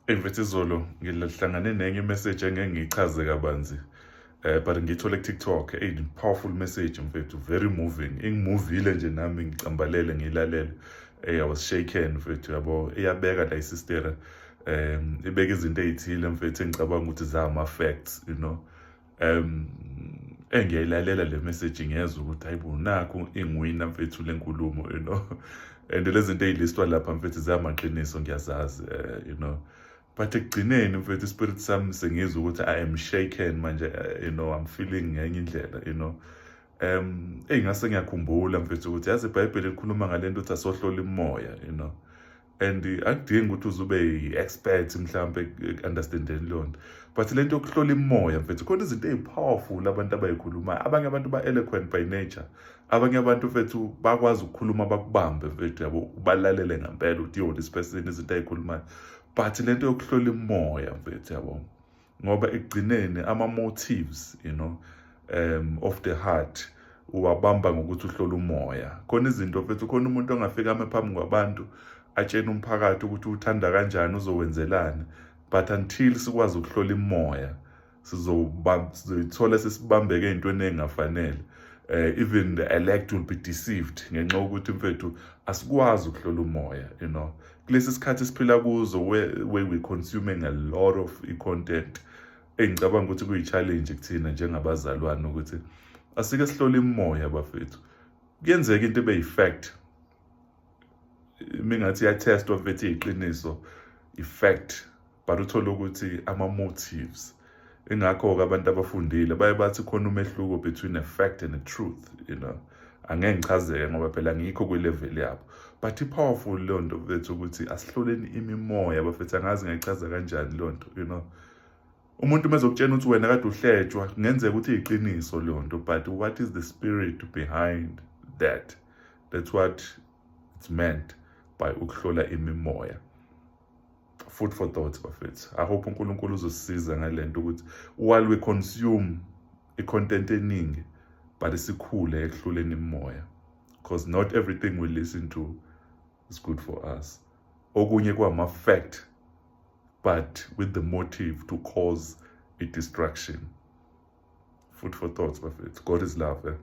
Mfethu izolo ngihlangane nenye message engeke ngiyichaze kabanzi. But ngiyithole ku-TikTok, powerful message mfethu, very moving. Ingimuvile nje nami ngicambalele ngiyilalele. I was shaken mfethu yabo. Iyabeka la isister. Ibeka izinto ezithile mfethu engicabanga ukuthi zama facts, you know. Engiyayilalela le message ngiyezwa ukuthi hayibo nakho ingiwina mfethu lenkulumo, you know. And lezi zinto ezilistwa lapha mfethu zamaqiniso ngiyazazi, you know. But ekugcineni mfethu ispirit sami sengizwa ukuthi I am shaken manje, you know, I'm feeling ngenye indlela, you know. Ngase ngiyakhumbula mfethu ukuthi yazi iBhayibheli likhuluma ngalento ukuthi asohlola imoya, you know. And akudingi ukuthi uzube yi-expert mhlambe understanding lonto. But lento yokuhlola imoya mfethu khona izinto ezipowerful abantu abayikhulumayo. Abanye abantu ba-eloquent by nature. Abanye abantu mfethu bakwazi ukukhuluma bakubambe mfethu yabo ubalalele ngempela uthi yo this person izinto ayikhulumayo. But lento yokuhlola imoya mfethu yabo. Ngoba ekugcineni ama-motives, you know, of the heart uwabamba ngokuthi uhlola umoya. Khona izinto mfethu, khona umuntu ongafika phambi kwabantu atshena umphakathi ukuthi uthanda kanjani uzowenzelani, but until sikwazi ukuhlola imoya sizoyithola sesibambeke ey'ntweni ey'ngafanele. Even the elect will be deceived ngenxa yokuthi mfethu asikwazi ukuhlola umoya, you know. Kulesi sikhathi siphila kuzo where we consuming a lot of content, engicabanga ukuthi kuyi-challenge kuthina njengabazalwane ukuthi asike sihlole imoya bafethu. Kuyenzeka into ebe-fact, mingathi iyatestwa mfethu iyiqiniso, i-fact, but uthole ukuthi ama-motives. Ingakho-ke abantu abafundile baye bathi khona umehluko between a fact and a truth, you know. Angeke ngichazeke ngoba phela ngikho kwi-level yabo. But i-powerful lonto mfethu ukuthi asihloleni imimoya bafethu, angazi ngayichaza kanjani lonto, you know. Umuntu mezokutshena ukuthi wena kade uhlejwa, kungenzeka ukuthi iyiqiniso lonto, but what is the spirit behind that? That's what it's meant by ukuhlola imimoya. Food for thought bafethu. I hope uNkulunkulu uzosisiza ngalento ukuthi while we consume i-content eningi, but isikhule ekuhloleni imimoya, because not everything we listen to is good for us. Okunye kwama-fact, but with the motive to cause a distraction. Food for thoughts bafethu. God is love, eh?